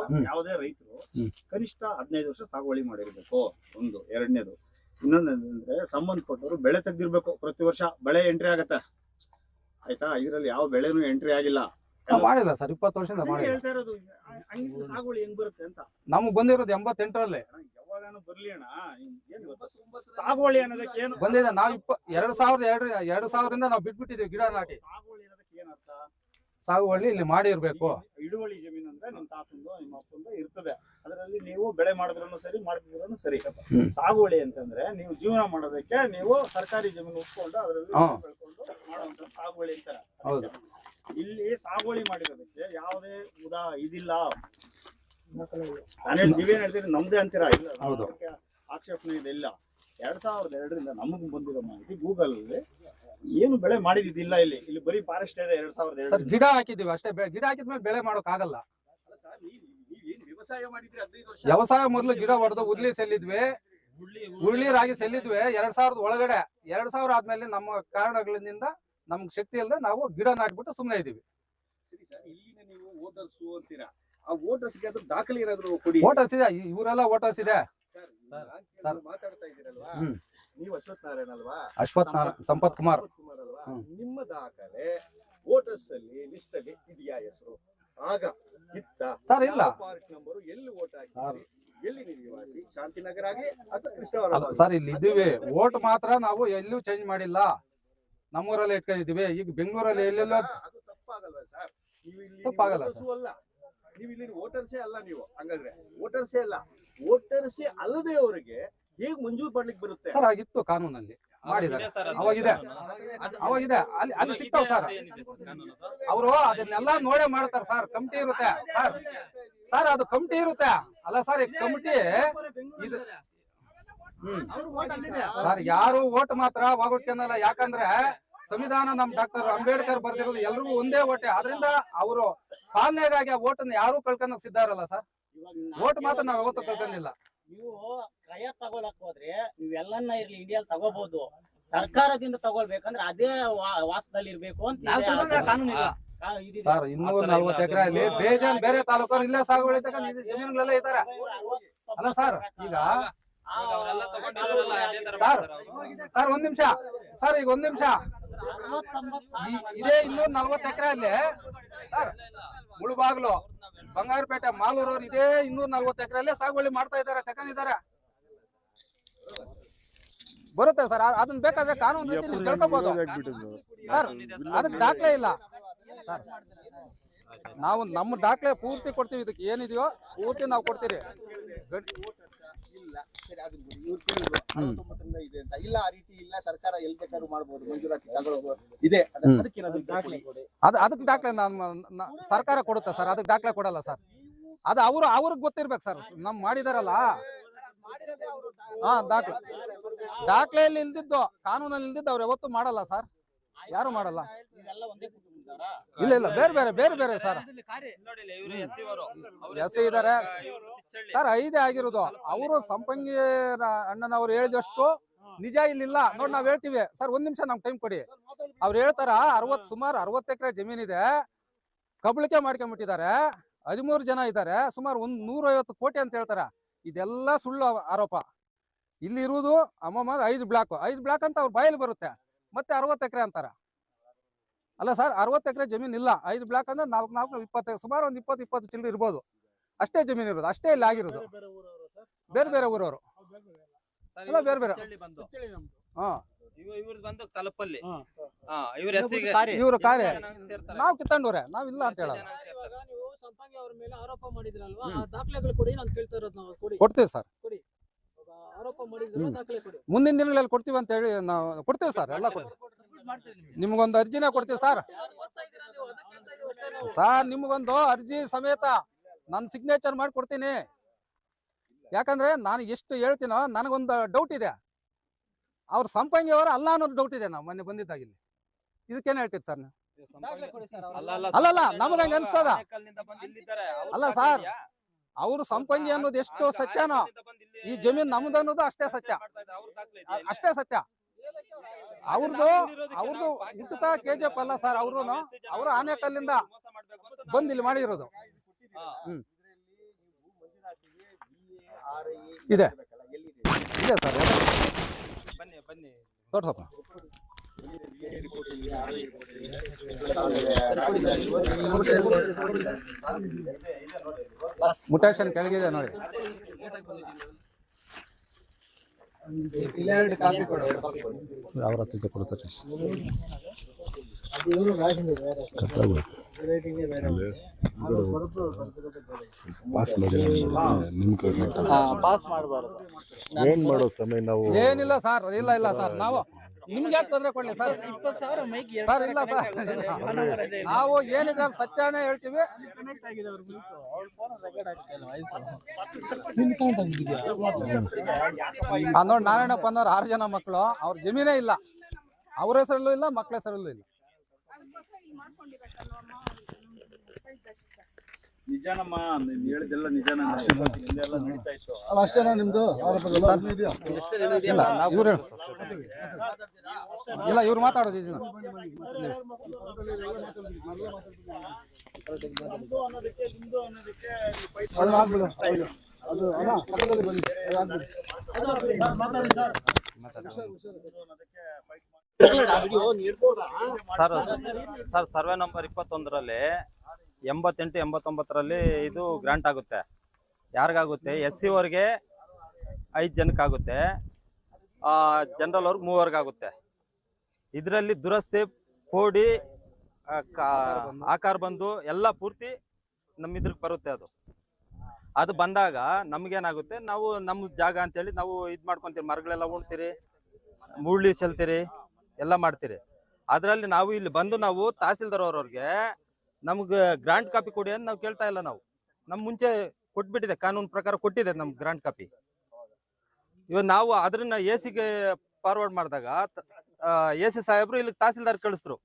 ಕನಿಷ್ಠ 15 ವರ್ಷ ಸಾಗುವಳಿ ಮಾಡಿರ್ಬೇಕು. ಒಂದು. ಎರಡನೇದು, ಇನ್ನೊಂದಂದ್ರೆ ಸಂಬಂಧಪಟ್ಟವರು ಬೆಳೆ ತೆಗ್ದಿರ್ಬೇಕು. ಪ್ರತಿ ವರ್ಷ ಬೆಳೆ ಎಂಟ್ರಿ ಆಗತ್ತೆ, ಆಯ್ತಾ? ಇದ್ರಲ್ಲಿ ಯಾವ ಬೆಳೆನೂ ಎಂಟ್ರಿ ಆಗಿಲ್ಲ, ಮಾಡಿಲ್ಲ ಸರ್. 20 ವರ್ಷದಿಂದ ಮಾಡಿಲ್ಲ. ಹೇಳ್ತಾ ಇರೋದು ಹಂಗಿದ್ರೆ ಸಾಗುವಳಿ ಹೆಂಗ್ ಬರುತ್ತೆ ಅಂತ. ನಮ್ಗೆ ಬಂದಿರೋದು 88ರಲ್ಲಿ. ಯಾವಾಗಾನು ಬರ್ಲಿ ಅಣ್ಣ, ಏನ್ ಗೊತ್ತಾ ಸಾಗುವಳಿ ಅನ್ನೋದಕ್ಕೆ ಏನು ಬಂದಿದೆ. ನಾವು 2002ರಿಂದ ನಾವು ಬಿಟ್ಬಿಟ್ಟಿದೀವಿ ಗಿಡ ನಾಟಿ. ಸಾಗುವಳಿ ಅನ್ನೋದಕ್ಕೆ ಏನ್ ಅರ್ಥ? ಸಾಗುವಳಿ ಇಲ್ಲಿ ಮಾಡಿರ್ಬೇಕು. ಹಿಡುವಳಿ ಜಮೀನು ಅಂದ್ರೆ ನಿಮ್ ತಾತಂದು ನಿಮ್ಮ ಅಪ್ಪಂದು ಇರ್ತದೆ, ಅದರಲ್ಲಿ ನೀವು ಬೆಳೆ ಮಾಡಿದ್ರು ಸರಿ, ಮಾಡಿದ್ರು ಸರಿ. ಸಾಗುವಳಿ ಅಂತಂದ್ರೆ ನೀವು ಜೀವನ ಮಾಡೋದಕ್ಕೆ ನೀವು ಸರ್ಕಾರಿ ಜಮೀನು ಉಟ್ಕೊಂಡು ಅದರಲ್ಲಿ ಬೆಳ್ಕೊಂಡು ಮಾಡುವಂತ ಸಾಗುವಳಿ ಅಂತಾರೆ. ಹೌದು. ಇಲ್ಲಿ ಸಾಗುವಳಿ ಮಾಡಿರೋದಕ್ಕೆ ಯಾವುದೇ ಇದಿಲ್ಲ. ನೀವೇನ್ ಹೇಳ್ತೀರಿ ನಮ್ದೇ ಅಂತೀರಾ? ಇಲ್ಲ, ಆಕ್ಷೇಪಣೆ ಇದೆಲ್ಲ 2002ರಿಂದ ನಮಗ್ ಬಂದಿರೋ ಮಾಹಿತಿ ಗೂಗಲ್ ಅಲ್ಲಿ ಏನು ಬೆಳೆ ಮಾಡಿದಿಲ್ಲ. ಇಲ್ಲಿ ಬರೀ ಫಾರೆಸ್ಟ್ ಇದೆ. 2002 ಗಿಡ ಹಾಕಿದೀವಿ ಅಷ್ಟೇ. ಗಿಡ ಹಾಕಿದ್ಮೇಲೆ ಬೆಳೆ ಮಾಡೋಕ್ ಆಗಲ್ಲ. ವ್ಯವಸಾಯ ಮಾಡಿದ್ರೆ 15 ವರ್ಷ ವ್ಯವಸಾಯ ಮೊದಲು ಗಿಡ ಹೊಡೆದು ಉರ್ಲಿ ಸೆಲ್ಲಿದ್ವಿ, ಉರುಳಿ ರಾಗಿ ಸೆಲ್ಲಿದ್ವಿ 2000 ಒಳಗಡೆ. 2000 ಆದ್ಮೇಲೆ ನಮ್ಮ ಕಾರಣಗಳಿಂದ ನಮ್ಗೆ ಶಕ್ತಿ ಇಲ್ಲದೆ ನಾವು ಗಿಡ ನಾಟ್ಬಿಟ್ಟು ಸುಮ್ಮನೆ ಇದೀವಿ. ಸರಿ ಸರ್, ಇಲ್ಲಿನ ನೀವು ವೋಟರ್ಸ್ ಅಂತೀರಾ, ಆ ವೋಟರ್ಸ್ಗೆ ಅದು ದಾಖಲೆ ಏನಾದ್ರು ಕೊಡಿ. ವೋಟರ್ಸ್ ಇದೆ, ಇವರೆಲ್ಲ ವೋಟರ್ಸ್ ಇದೆ. ಸರ್ ಮಾತಾಡ್ತಾ ಇದ್ದೀರಲ್ವಾ, ನೀವು ಅಶ್ವಥ್ ನಾರಾಯಣ ಅಲ್ವಾ? ಅಶ್ವಥ್ ನಾರಾಯಣ, ಸಂಪತ್ ಕುಮಾರ್ ಅಲ್ವಾ? ನಿಮ್ಮ ದಾಖಲೆ ವೋಟರ್ಸ್ ಅಲ್ಲಿ ಲಿಸ್ಟ್ ಅಲ್ಲಿ ಇದೆಯಾ ಹೆಸರು? ಆಗ ಇತ್ತ ಸರ್? ಇಲ್ಲ ಪಾರ್ಕ್ ನಂಬರ್, ಎಲ್ಲಿ ವೋಟ್ ಹಾಕಿದ್ರಿ, ಎಲ್ಲಿ ನೀವು ನಿವಾಸಿ, ಶಾಂತಿನಗರ ಆಗಲಿ ಅಥವಾ ಕೃಷ್ಣವರ ಸರ್ ಇಲ್ಲಿ ಇದೀವಿ. ವೋಟ್ ಮಾತ್ರ ನಾವು ಎಲ್ಲೂ ಚೇಂಜ್ ಮಾಡಿಲ್ಲ, ನಮ್ಮೂರಲ್ಲಿ ಇಟ್ಕೊಂಡಿದೀವಿ. ಈಗ ಬೆಂಗಳೂರಲ್ಲಿ ಎಲ್ಲೆಲ್ಲೋ ಅದು ತಪ್ಪಾಗಲ್ವಾ ಸರ್? ನೀವು ಇಲ್ಲಿ ತಪ್ಪಾಗಲ್ಲ ಅಲ್ಲ, ನೀವು ಇಲ್ಲಿ ವೋಟರ್ಸೇ ಅಲ್ಲ. ನೀವು ಹಂಗಾದ್ರೆ ವೋಟರ್ಸೇ ಅಲ್ಲ. ವೋಟರ್ಸೇ ಅಲ್ಲದೆ ಅವರಿಗೆ ಹೇಗೆ ಮಂಜೂರು ಮಾಡ್ಲಿಕ್ಕೆ ಬರುತ್ತೆ ಸರ್? ಆಗಿತ್ತು ಕಾನೂನಲ್ಲಿ ಮಾಡಿದ್ದಾರೆ, ಅವಾಗಿದೆ ಅಲ್ಲಿ ಸಿಗ್ತಾವ ಸರ್. ಅವರು ಅದನ್ನೆಲ್ಲ ನೋಡೇ ಮಾಡ್ತಾರೆ ಸರ್. ಕಮಿಟಿ ಇರುತ್ತೆ ಸರ್ ಅದು ಕಮಿಟಿ ಇರುತ್ತೆ ಅಲ್ಲ ಸರ್? ಈ ಕಮಿಟಿ ಇದು ಸರ್ ಯಾರು ಓಟ್ ಮಾತ್ರ ಹೋಗೋಕ್ಕೇನಲ್ಲ. ಯಾಕಂದ್ರೆ ಸಂವಿಧಾನ ನಮ್ ಡಾಕ್ಟರ್ ಅಂಬೇಡ್ಕರ್ ಬರ್ದಿರೋದು ಎಲ್ರಿಗೂ ಒಂದೇ ಓಟೆ. ಆದ್ರಿಂದ ಅವರು ಪಾಲನೆಗಾಗಿ ಆ ಓಟನ್ನು ಯಾರು ಕಳ್ಕೊಳಕ್ ಸಿದ್ಧ ಇರಲ್ಲ ಸರ್. ಓಟ್ ಮಾತ್ರ ನಾವ್ ಯಾವತ್ತೂ ಕಳ್ಕೊಂಡಿಲ್ಲ. ನೀವು ಕ್ರಯ ತಗೊಳಕ್ ಹೋದ್ರೆ ನೀವು ಎಲ್ಲನ್ನ ಇರ್ಲಿ ಇಂಡಿಯಾಲ್ ತಗೋಬಹುದು. ಸರ್ಕಾರದಿಂದ ತಗೊಳ್ಬೇಕಂದ್ರೆ ಅದೇ ವಾಸದಲ್ಲಿ ಇರ್ಬೇಕು ಅಂತ ಕಾನೂನು ಇಲ್ಲ ಸರ್. 240 ಎಕರೆ ಅಲ್ಲಿ ಬೇಜಾನ್ ಬೇರೆ ತಾಲೂಕರು ಇಲ್ಲೇ ಸಾಗುವಳಿ ಜಮೀನುಗಳೆಲ್ಲ ಇದ್ದಾರೆ ಅಲ್ಲ ಸರ್? ಈಗ ಸರ್ ಒಂದ್ ನಿಮಿಷ ಸರ್, ಈಗ ಒಂದ್ ನಿಮಿಷ. ಇದೇ 240 ಎಕರೆ ಅಲ್ಲಿ ಸರ್ ಮುಳುಬಾಗ್ಲು, ಬಂಗಾರಪೇಟೆ, ಮಾಲೂರವ್ರು ಇದೇ 240 ಎಕರೆ ಅಲ್ಲೇ ಸಾಗುವಳಿ ಮಾಡ್ತಾ ಇದ್ದಾರೆ, ತಗೊಂಡಿದ್ದಾರೆ. ಬರುತ್ತೆ ಸರ್, ಅದನ್ನ ಬೇಕಾದ್ರೆ ಕಾನೂನು ರೀತಿ ನೀವು ತಿಳ್ಕೊಬಹುದು ಸರ್. ಅದಕ್ಕೆ ದಾಖಲೆ ಇಲ್ಲ ಸರ್. ನಾವು ನಮ್ಮ ದಾಖಲೆ ಪೂರ್ತಿ ಕೊಡ್ತೀವಿ. ಇದಕ್ಕೆ ಏನಿದೆಯೋ ಪೂರ್ತಿ ನಾವು ಕೊಡ್ತೀರಿ. ಇಲ್ಲ ಸರಿ, ಅದು ಇವ್ರು ಕೇಳಿದ್ರು 69ರಿಂದ ಇದೆ ಅಂತ. ಇಲ್ಲ, ಆ ರೀತಿ ಇಲ್ಲ, ಸರ್ಕಾರ ಎಲ್ಲಿ ಬೇಕಾದ್ರೂ ಮಾಡ್ಬೋದು, ಮಂಜೂರಾತಿ ತಗೊಳ್ಬೋದು ಇದೆ. ಅದಕ್ಕೆ ಏನಾದ್ರು ದಾಖಲೆ ಕೊಡಿ. ಅದಕ್ಕೆ ದಾಖಲೆ ಸರ್ಕಾರ ಕೊಡುತ್ತೆ ಸರ್, ಅದಕ್ಕೆ ದಾಖಲೆ ಕೊಡಲ್ಲ ಸರ್. ಅದು ಅವ್ರಿಗೆ ಗೊತ್ತಿರ್ಬೇಕು ಸರ್. ನಮ್ ಮಾಡಿದಾರಲ್ಲ ದಾಖಲೆಯಲ್ಲಿ ಇಲ್ದಿದ್ದು, ಕಾನೂನಲ್ಲಿ ಇಲ್ದಿದ್ದು ಅವ್ರು ಯಾವತ್ತೂ ಮಾಡಲ್ಲ ಸರ್. ಯಾರು ಮಾಡಲ್ಲ. ಇಲ್ಲ ಬೇರೆ ಸರ್. ಎಸ್ ಇದಾರೆ ಸರ್, 5 ಆಗಿರೋದು. ಅವರು ಸಂಪಂಗಿ ಅಣ್ಣನವ್ರು ಹೇಳಿದಷ್ಟು ನಿಜ ಇಲ್ಲಿಲ್ಲ ನೋಡಿ. ನಾವ್ ಹೇಳ್ತೀವಿ ಸರ್, ಒಂದ್ ನಿಮಿಷ ನಮ್ಗೆ ಟೈಮ್ ಕೊಡಿ. ಅವ್ರು ಹೇಳ್ತಾರ ಸುಮಾರು 60 ಎಕರೆ ಜಮೀನಿದೆ, ಕಬಳಿಕೆ ಮಾಡ್ಕೊಂಡ್ಬಿಟ್ಟಿದ್ದಾರೆ, 13 ಜನ ಇದ್ದಾರೆ, ಸುಮಾರು 150 ಕೋಟಿ ಅಂತ ಹೇಳ್ತಾರ. ಇದೆಲ್ಲ ಸುಳ್ಳು ಆರೋಪ. ಇಲ್ಲಿ ಇರುವುದು ಅಮ್ಮಮ್ಮ 5 ಬ್ಲಾಕ್ ಅಂತ ಅವ್ರ ಬಾಯಲ್ಲಿ ಬರುತ್ತೆ. ಮತ್ತೆ 60 ಎಕರೆ ಅಂತಾರ ಅಲ್ಲ ಸರ್? 60 ಎಕರೆ ಜಮೀನ್ ಇಲ್ಲ. 5 ಬ್ಲಾಕ್ ಅಂದ್ರೆ 4 20, ಸುಮಾರು ಒಂದು 20 ಚಿಲ್ಲರೆ ಇರ್ಬೋದು. ಅಷ್ಟೇ ಜಮೀನ್ ಇರೋದು, ಅಷ್ಟೇ ಇಲ್ಲಿ ಆಗಿರೋದು. ಬೇರೆ ಊರವರು ಎಲ್ಲ ಬೇರೆ. ಹಾ, ಇವರು ಕಾರ್ಯ ನಾವು ಕಿತ್ತಂಡವ್ರೆ, ನಾವ್ ಇಲ್ಲ ಅಂತ ಹೇಳಲ್ಲ. ನೀವು ಸಂಪಂಗಿ ಅವ್ರ ಮೇಲೆ ಆರೋಪ ಮಾಡಿದ್ರಲ್ವಾ, ಆ ದಾಖಲೆಗಳು ಕೊಡಿ. ನಾನು ಕೇಳ್ತಾ ಇರೋದು ನಾವು ಕೊಡ್ತೀವಿ ಸರ್. ಆರೋಪ ಮಾಡಿದ್ರಲ್ವಾ, ದಾಖಲೆ ಕೊಡಿ. ಮುಂದಿನ ದಿನಗಳಲ್ಲಿ ಕೊಡ್ತೀವಿ ಅಂತ ಹೇಳಿ ನಾವು ಕೊಡ್ತೀವಿ ಸರ್. ಎಲ್ಲ ಕೊಡ್ತೀವಿ. ನಿಮ್ಗೊಂದು ಅರ್ಜಿನೇ ಕೊಡ್ತೀವಿ ಸರ್. ನಿಮ್ಗೊಂದು ಅರ್ಜಿ ಸಮೇತ ನಾನು ಸಿಗ್ನೇಚರ್ ಮಾಡಿ ಕೊಡ್ತೀನಿ. ಯಾಕಂದ್ರೆ ನಾನು ಎಷ್ಟು ಹೇಳ್ತೀನೋ ನನಗೊಂದು ಡೌಟ್ ಇದೆ. ಅವ್ರ ಸಂಪಂಗಿ ಅವರ ಅಲ್ಲ ಅನ್ನೋದು ಡೌಟ್ ಇದೆ. ನಾವು ಮೊನ್ನೆ ಬಂದಿದ್ದಾಗಿಲ್ಲಿ ಇದಕ್ಕೇನ್ ಹೇಳ್ತೀರಿ ಸರ್? ನೀವು ದಾಖಲೆ ಕೊಡಿ ಸರ್. ಅಲ್ಲಲ್ಲ, ನಮಗ ಹಂಗ ಅನ್ಸ್ತದ. ಅಲ್ಲ ಸರ್, ಅವರು ಸಂಪಂಗಿ ಅನ್ನೋದು ಎಷ್ಟು ಸತ್ಯನೋ ಈ ಜಮೀನ್ ನಮ್ದು ಅನ್ನೋದು ಅಷ್ಟೇ ಸತ್ಯ, ಅಷ್ಟೇ ಸತ್ಯ. ಅವ್ರದ್ದು ಹುಟ್ಟುತ್ತಾ KGF ಅಲ್ಲ ಸರ್, ಅವರು ಆನೆಕಲ್ಲಿಂದ ಬಂದು ಇಲ್ಲಿ ಮಾಡಿರೋದು. ಇದೆ ಇದೆ ಸರ್, ಬನ್ನಿ ತೋರ್ಸಪ್ಪ. ಮುಟೇಶನ್ ಕೆಳಗಿದೆ ನೋಡಿ. ಅವ್ರ ಹತ್ರ ಕೊಡ್ತಾರೆ. ಪಾಸ್ ಮಾಡಬಾರದು. ಏನ್ ಮಾಡೋ ಸಮಯ ನಾವು ಏನಿಲ್ಲ ಸರ್, ಇಲ್ಲ ಸರ್, ನಾವು ನಿಮ್ಗೆ ಯಾಕೆ ತೊಂದರೆ ಕೊಡ್ಲಿ ಸರ್? ಸರ್ ಇಲ್ಲ ಸರ್, ನಾವು ಏನಿದೆ ಅದು ಸತ್ಯನೇ ಹೇಳ್ತೀವಿ. ನೋಡಿ ನಾರಾಯಣಪ್ಪ ಅನ್ನೋರು 6 ಜನ ಮಕ್ಕಳು, ಅವ್ರ ಜಮೀನೇ ಇಲ್ಲ, ಅವ್ರ ಹೆಸರಲ್ಲೂ ಇಲ್ಲ, ಮಕ್ಕಳ ಹೆಸರಲ್ಲೂ ಇಲ್ಲ. ನಿಜಾನಮ್ಮ ನೀನ್ ಹೇಳಿದೆಲ್ಲ ನಿಜಾನ ಹಿಂದೆಲ್ಲ ನಡೀತಾ ಇತ್ತು. ಅಷ್ಟೇನಾ ನಿಮ್ದು? ಇಲ್ಲ ಇವ್ರು ಮಾತಾಡೋದು ಇದನ್ನ. ಸರ್ ಸರ್ವೆ ನಂಬರ್ 21ರಲ್ಲಿ 88, 89ರಲ್ಲಿ ಇದು ಗ್ರಾಂಟ್ ಆಗುತ್ತೆ. ಯಾರಿಗಾಗುತ್ತೆ? SC ಅವ್ರಿಗೆ 5 ಜನಕ್ಕಾಗುತ್ತೆ, ಜನರಲ್ ಅವ್ರಿಗೆ 3 ಆಗುತ್ತೆ. ಇದರಲ್ಲಿ ದುರಸ್ತಿ, ಕೋಡಿ, ಆಕಾರ ಬಂದು ಎಲ್ಲ ಪೂರ್ತಿ ನಮ್ಮ ಇದ್ರಿಗೆ ಬರುತ್ತೆ. ಅದು ಬಂದಾಗ ನಮ್ಗೇನಾಗುತ್ತೆ, ನಾವು ನಮ್ಮ ಜಾಗ ಅಂತೇಳಿ ನಾವು ಇದು ಮಾಡ್ಕೊತೀವಿ, ಮರಗಳೆಲ್ಲ ಉಣ್ತೀರಿ, ಮುಳ್ಳಿ ಚೆಲ್ತೀರಿ, ಎಲ್ಲ ಮಾಡ್ತೀರಿ. ಅದರಲ್ಲಿ ನಾವು ಇಲ್ಲಿ ಬಂದು ನಾವು ತಹಸೀಲ್ದಾರ್ ಅವ್ರವ್ರಿಗೆ ನಮ್ಗೆ ಗ್ರಾಂಟ್ ಕಾಪಿ ಕೊಡಿ ಅಂತ ನಾವು ಕೇಳ್ತಾ ಇಲ್ಲ. ನಾವು ಮುಂಚೆ ಕೊಟ್ಬಿಟ್ಟಿದೆ, ಕಾನೂನು ಪ್ರಕಾರ ಕೊಟ್ಟಿದೆ ನಮ್ಗೆ ಗ್ರಾಂಟ್ ಕಾಪಿ. ಇವಾಗ ನಾವು ಅದನ್ನ AC ಗೆ ಫಾರ್ವರ್ಡ್ ಮಾಡಿದಾಗ AC ಸಾಹೇಬ್ರು ಇಲ್ಲಿ ತಹಸೀಲ್ದಾರ್ ಕಳಿಸಿದ್ರು.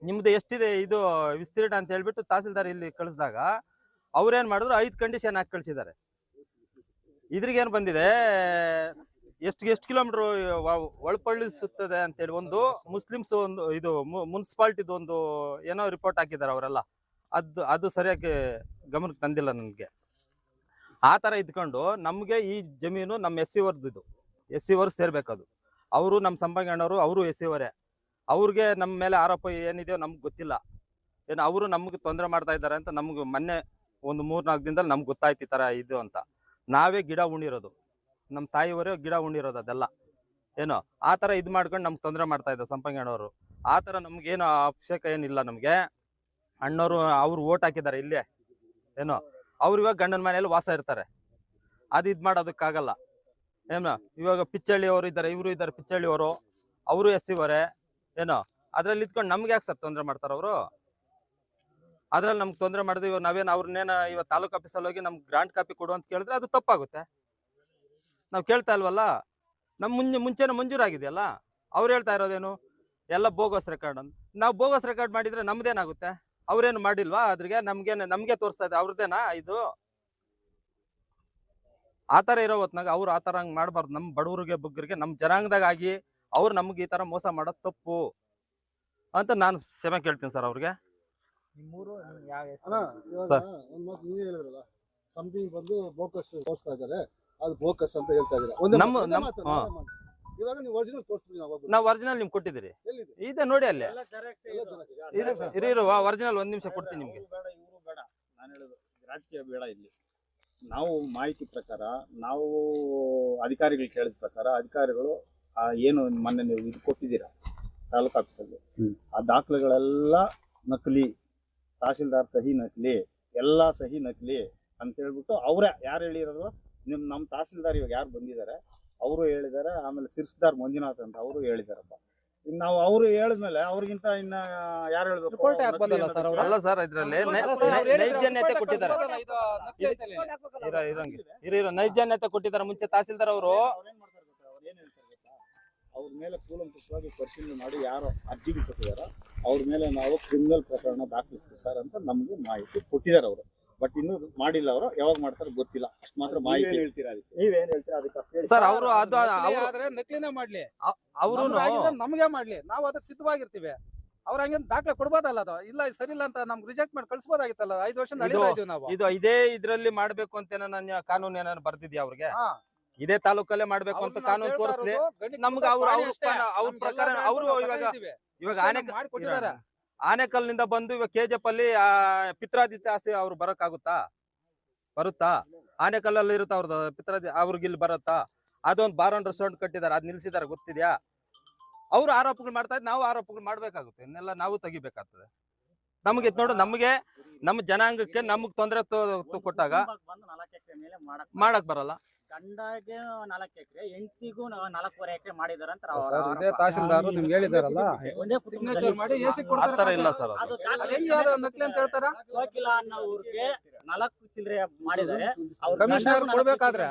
ನಿಮ್ದು ಎಷ್ಟಿದೆ ಇದು ವಿಸ್ತೀರ್ಣ ಅಂತ ಹೇಳ್ಬಿಟ್ಟು ತಹಸೀಲ್ದಾರ್ ಇಲ್ಲಿ ಕಳಿಸಿದಾಗ ಅವ್ರೇನ್ ಮಾಡಿದ್ರು, 5 ಕಂಡೀಷನ್ ಹಾಕಿ ಕಳಿಸಿದ್ದಾರೆ. ಇದ್ರಿಗೇನು ಬಂದಿದೆ, ಎಷ್ಟು ಕಿಲೋಮೀಟರ್ ಒಳಪಡಿಸುತ್ತದೆ ಅಂತೇಳಿ ಒಂದು ಮುಸ್ಲಿಮ್ಸ್ ಒಂದು ಇದು ಮುನ್ಸಿಪಾಲ್ಟಿದು ಒಂದು ಏನೋ ರಿಪೋರ್ಟ್ ಹಾಕಿದ್ದಾರೆ ಅವರೆಲ್ಲ. ಅದು ಸರಿಯಾಗಿ ಗಮನಕ್ಕೆ ತಂದಿಲ್ಲ ನನಗೆ. ಆ ಥರ ಇದ್ಕೊಂಡು ನಮಗೆ ಈ ಜಮೀನು ನಮ್ಮ SC ಅವ್ರದ್ದು, SC ಅವ್ರಿಗೆ ಸೇರ್ಬೇಕದು. ಅವರು ನಮ್ಮ ಸಂಪಂಗಣ್ಣವರು, ಅವರು SC ಅವರೇ. ಅವ್ರಿಗೆ ನಮ್ಮ ಮೇಲೆ ಆರೋಪ ಏನಿದೆಯೋ ನಮ್ಗೆ ಗೊತ್ತಿಲ್ಲ. ಏನು ಅವರು ನಮ್ಗೆ ತೊಂದರೆ ಮಾಡ್ತಾ ಇದ್ದಾರೆ ಅಂತ ನಮ್ಗೆ ಮೊನ್ನೆ ಒಂದು 3-4 ದಿನದಲ್ಲಿ ನಮ್ಗೆ ಗೊತ್ತಾಯ್ತು ಈ ಥರ ಇದು ಅಂತ. ನಾವೇ ಗಿಡ ಉಣಿರೋದು, ನಮ್ಮ ತಾಯಿಯವರೇ ಗಿಡ ಉಣಿರೋದು ಅದೆಲ್ಲ. ಏನೋ ಆ ಥರ ಇದು ಮಾಡ್ಕೊಂಡು ನಮ್ಗೆ ತೊಂದರೆ ಮಾಡ್ತಾ ಇದ್ದಾರೆ ಸಂಪಂಗಣ್ಣವರು. ಆ ಥರ ನಮ್ಗೇನು ಅವಶ್ಯಕ ಏನಿಲ್ಲ. ನಮಗೆ ಅಣ್ಣವರು ಅವ್ರು ಓಟ್ ಹಾಕಿದ್ದಾರೆ ಇಲ್ಲೇ. ಏನೋ ಅವ್ರು ಇವಾಗ ಗಂಡನ ಮನೆಯಲ್ಲಿ ವಾಸ ಇರ್ತಾರೆ, ಅದು ಇದು ಮಾಡೋದಕ್ಕಾಗಲ್ಲ. ಏನೋ ಇವಾಗ ಪಿಚ್ಚಳ್ಳಿಯವರು ಇದ್ದಾರೆ, ಇವರು ಇದ್ದಾರೆ ಪಿಚ್ಚಳ್ಳಿಯವರು, ಅವರು SC ಅವರೇ. ಏನೋ ಅದ್ರಲ್ಲಿ ಇದ್ಕೊಂಡು ನಮ್ಗೆ ಯಾಕೆ ಸರ್ ತೊಂದರೆ ಮಾಡ್ತಾರೆ ಅವರು? ಅದ್ರಲ್ಲಿ ನಮ್ಗೆ ತೊಂದರೆ ಮಾಡಿದ್ರೆ ಇವಾಗ ನಾವೇನು ಅವ್ರನ್ನೇನು ಇವಾಗ ತಾಲೂಕು ಆಫೀಸಲ್ಲಿ ಹೋಗಿ ನಮ್ಗೆ ಗ್ರಾಂಟ್ ಕಾಪಿ ಕೊಡು ಅಂತ ಕೇಳಿದ್ರೆ ಅದು ತಪ್ಪಾಗುತ್ತೆ. ನಾವು ಕೇಳ್ತಾ ಇಲ್ವಲ್ಲ. ನಮ್ಮ ಮುಂಚೆನೇ ಮಂಜೂರಾಗಿದೆಯಲ್ಲ. ಅವ್ರು ಹೇಳ್ತಾ ಇರೋದೇನು ಎಲ್ಲ ಬೋಗಸ್ ರೆಕಾರ್ಡ್ ಅಂತ. ನಾವು ಬೋಗಸ್ ರೆಕಾರ್ಡ್ ಮಾಡಿದ್ರೆ ನಮ್ದೇನಾಗುತ್ತೆ? ಅವ್ರೇನು ಮಾಡಿಲ್ವಾ? ಅದ್ರಿಗೆ ನಮ್ಗೆ ತೋರಿಸ್ತಾ ಇದೆ ಅವ್ರದ್ದೇನಾ ಇದು? ಆ ಥರ ಇರೋ ಹೊತ್ನಾಗ ಅವ್ರು ಆ ಥರ ಹಂಗೆ ಮಾಡಬಾರ್ದು. ನಮ್ಮ ಬಡವರಿಗೆ ಬುಗ್ಗರಿಗೆ ನಮ್ಮ ಜನಾಂಗದಾಗ ಆಗಿ ಅವ್ರು ನಮ್ಗೆ ಈ ಥರ ಮೋಸ ಮಾಡೋದು ತಪ್ಪು ಅಂತ ನಾನು ಕ್ಷಮೆ ಕೇಳ್ತೀನಿ ಸರ್ ಅವ್ರಿಗೆ. ಸಂಥಿಂಗ್ ಬಂದು ಬೋಕಸ್ ತೋರಿಸ್ತಾ ಇದ್ದಾರೆ, ಅದು ಬೋಕಸ್ ಅಂತ ಹೇಳ್ತಾ ಇದ್ದಾರೆ. ಇವಾಗ ನೀವು ಒರಿಜಿನಲ್ ತೋರಿಸ್ತೀವಿ, ನಾವು ಒರಿಜಿನಲ್ ನಿಮ್ಗೆ ಕೊಟ್ಟಿದ್ದೀರಿ, ಇದೆ ನೋಡಿ ಅಲ್ಲಿ ಇರೋ ಒರಿಜಿನಲ್. 1 ನಿಮಿಷ ಕೊಡ್ತೀನಿ ನಿಮ್ಗೆ. ಇವರು ಬೇಡ, ನಾನು ಹೇಳೋದು ರಾಜಕೀಯ ಬೇಡ. ಇಲ್ಲಿ ನಾವು ಮಾಹಿತಿ ಪ್ರಕಾರ, ನಾವು ಅಧಿಕಾರಿಗಳು ಕೇಳಿದ ಪ್ರಕಾರ, ಅಧಿಕಾರಿಗಳು ಏನು ಮೊನ್ನೆ ನೀವು ಇದು ಕೊಟ್ಟಿದ್ದೀರಾ ತಾಲೂಕು ಆಫೀಸಲ್ಲಿ, ಆ ದಾಖಲೆಗಳೆಲ್ಲ ನಕಲಿ, ತಹಸೀಲ್ದಾರ್ ಸಹಿ ನಕಲಿ, ಎಲ್ಲ ಸಹಿ ನಕಲಿ ಅಂತ ಹೇಳ್ಬಿಟ್ಟು ಅವರೇ ಯಾರು ಹೇಳಿರೋದು, ನಮ್ಮ ತಹಸೀಲ್ದಾರ್ ಇವಾಗ ಯಾರು ಬಂದಿದ್ದಾರೆ ಅವರು ಹೇಳಿದ್ದಾರೆ. ಆಮೇಲೆ ಸಿರ್ಸ್ದಾರ್ ಮಂಜುನಾಥ್ ಅಂತ ಅವರು ಹೇಳಿದಾರಪ್ಪ. ನಾವು ಅವರು ಹೇಳಿದ್ಮೇಲೆ ಅವ್ರಿಗಿಂತ ಇನ್ನ ಯಾರು ಹೇಳ್ಬೇಕು? ಅಲ್ಲ ಸರ್, ಇದ್ರಲ್ಲಿ ನೈಜನ್ಯತೆ ಕೊಟ್ಟಿದ್ದಾರೆ, ನೈಜನ್ಯತೆ ಕೊಟ್ಟಿದ್ದಾರೆ. ಮುಂಚೆ ತಹಸೀಲ್ದಾರ್ ಅವರು ಅವ್ರ ಮೇಲೆ ಕೂಲಂಕುಷವಾಗಿ ಪರಿಶೀಲನೆ ಮಾಡಿ ಯಾರು ಅರ್ಜಿಗೆ ಕೊಟ್ಟಿದಾರ ಅವ್ರ ಮೇಲೆ ನಾವು ಕ್ರಿಮಿನಲ್ ಪ್ರಕರಣ ದಾಖಲಿಸ್ತೀವಿ ಸರ್ ಅಂತ ನಮಗೆ ಮಾಹಿತಿ ಕೊಟ್ಟಿದ್ದಾರೆ ಅವರು. ಬಟ್ ಇನ್ನು ಮಾಡಿಲ್ಲ ಅವರು, ಯಾವಾಗ ಮಾಡ್ತಾರೆ ಗೊತ್ತಿಲ್ಲ, ಅಷ್ಟು ಮಾತ್ರ ಮಾಹಿತಿ. ಹೇಳ್ತೀರಾ ಅದಕ್ಕೆ? ನೀವೇನ್ ಹೇಳ್ತೀರಾ ಅದಕ್ಕೆ? ಸರ್ ಅವರು ಅದು ನಕಲಿ ಅವ್ರು ಆದ್ರೆ ನಕಲಿನೇ ಮಾಡ್ಲಿ, ಅವರು ನಮ್ಗೆ ಮಾಡ್ಲಿ, ನಾವು ಅದಕ್ಕೆ ಸಿದ್ಧವಾಗಿರ್ತೀವಿ. ಅವ್ರ ಹಂಗೆ ದಾಖಲೆ ಕೊಡ್ಬೋದಲ್ಲ, ಅದು ಇಲ್ಲ ಸರಿ ಇಲ್ಲ ಅಂತ ನಮ್ಗೆ ರಿಜೆಕ್ಟ್ ಮಾಡಿ ಕಳ್ಸ್ಬೋದಾಗಿತ್ತಲ್ಲ. 5 ವರ್ಷ ನಡೀತಾ ಇದೀವಿ ನಾವು. ಇದು ಇದೇ ಇದ್ರಲ್ಲಿ ಮಾಡ್ಬೇಕು ಅಂತ ನನ್ನ ಕಾನೂನು ಏನಾದ್ರು ಬರ್ದಿದ್ಯಾ ಅವ್ರಿಗೆ? ಹಾ. ಇದೇ ತಾಲೂಕಲ್ಲೇ ಮಾಡ್ಬೇಕು ಅಂತ ಕಾನೂನು ತೋರಿಸ್ಲಿ ನಮ್ಗೆ. ಅವ್ರ ಪ್ರಕಾರ ಅವರು ಇವಾಗ ಕೊಟ್ಟಿದ್ದಾರೆ. ಆನೆಕಲ್ನಿಂದ ಬಂದು ಇವಾಗ KGF ಅಲ್ಲಿ ಪಿತ್ರಾದಿತ್ಯ ಆಸ್ತಿ ಅವ್ರು ಬರಕ್ಕಾಗುತ್ತಾ? ಬರುತ್ತಾ? ಆನೆಕಲ್ಲಲ್ಲಿ ಇರುತ್ತಾ ಅವ್ರದ್ದು ಪಿತ್ರಾದಿ, ಅವ್ರಿಗೆ ಇಲ್ಲಿ ಬರುತ್ತಾ? ಅದೊಂದು ಬಾರ್ ಅಂಡ್ ರೆಸ್ಟೋರೆಂಟ್ ಕಟ್ಟಿದ್ದಾರೆ, ಅದ್ ನಿಲ್ಸಿದಾರೆ ಗೊತ್ತಿದ್ಯಾ? ಅವ್ರು ಆರೋಪಗಳು ಮಾಡ್ತಾ ಇದ್ ನಾವು ಆರೋಪಗಳು ಮಾಡ್ಬೇಕಾಗುತ್ತೆ, ಇನ್ನೆಲ್ಲ ನಾವು ತೆಗಿಬೇಕಾಗ್ತದೆ. ನಮ್ಗೆ ನೋಡು, ನಮ್ಗೆ ನಮ್ಮ ಜನಾಂಗಕ್ಕೆ ನಮಗ್ ತೊಂದರೆ ಕೊಟ್ಟಾಗ ಬಂದು 4 ಎಕರೆ ಮೇಲೆ ಮಾಡಕ್ ಬರಲ್ಲ. ಗಂಡಗೆ 4 ಎಕರೆ, ಹೆಂಡತಿಗೂ 4.5 ಎಕರೆ ಮಾಡಿದಾರೆ ಅಂತ ಸರ್, ಇದೇ ತಹಶೀಲ್ದಾರ್ ನಿಮ್ಗೆ ಹೇಳಿದಾರಲ್ಲ, ಒಂದೇ ಸಿಗ್ನೇಚರ್ ಮಾಡಿ AC ಆ ಕೊಡ್ತಾರೆ. ತರ ಇಲ್ಲ ಸರ್, ಅದು ಅದ್ ಹೆಂಗ್ ಯಾವ್ದೋ ನಕಲಿ ಅಂತ ಹೇಳ್ತಾರ? ವಕೀಲ ಅನ್ನೋ ಊರಿಗೆ 4 ಚಿಲ್ಲರೆ ಮಾಡಿದ್ದಾರೆ. ಕಮಿಷನರ್ ಕೊಡ್ಬೇಕಾದ್ರೆ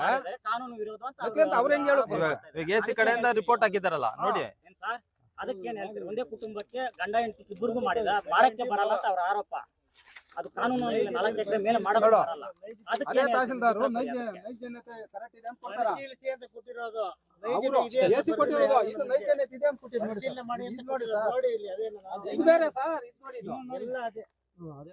ಕಾನೂನು ವಿರೋಧ ಅಂತ ನಕಲಿ ಅಂತ ಅವ್ರ ಹೆಂಗ್ ಹೇಳಕ್ ಇವಾಗ AC ಕಡೆಯಿಂದ ರಿಪೋರ್ಟ್ ಹಾಕಿದಾರಲ್ಲ ನೋಡಿ. ಏನ್ ಸರ್, ಅದಕ್ಕೇನ್ ಹೇಳ್ತೀರಿ? ಒಂದೇ ಕುಟುಂಬಕ್ಕೆ ಗಂಡ ಹೆಂಡತಿ ಇಬ್ಬರಿಗೂ ಮಾಡಿದ, ಮಾಡಕ್ಕೆ ಬರಲ್ಲ ಅಂತ ಅವ್ರ ಆರೋಪ. ಅದು ಕಾನೂನು 4 ಎಕರೆ ಮೇಲೆ ಮಾಡಕ್ ಬರಲ್ಲ. ಅದೇ ತಹಶೀಲ್ದಾರ್ ನೈಜನ್ಯತೆ ಕರೆಕ್ಟ್ ಇದೆ ಅಂತ ಕೊಡ್ತಾರ. ಕೊಟ್ಟಿರೋದು ಅವ್ರು AC ಕೊಟ್ಟಿರೋದು ಇದು ನೈಜನ್ಯತೆ ಇದೆ ಅಂತ ಕೊಟ್ಟಿದ್ರು ನೋಡಿ ಸರ್. ಮಾಡಿ ಅಂತ ಇದು ನೋಡಿ ಸರ್, ನೋಡಿ ಇಲ್ಲಿ ಅದೇನು ಇದು ಬೇರೆ ಸರ್, ಇದು ನೋಡಿ ಇದು. ಎಲ್ಲ ಅದೇ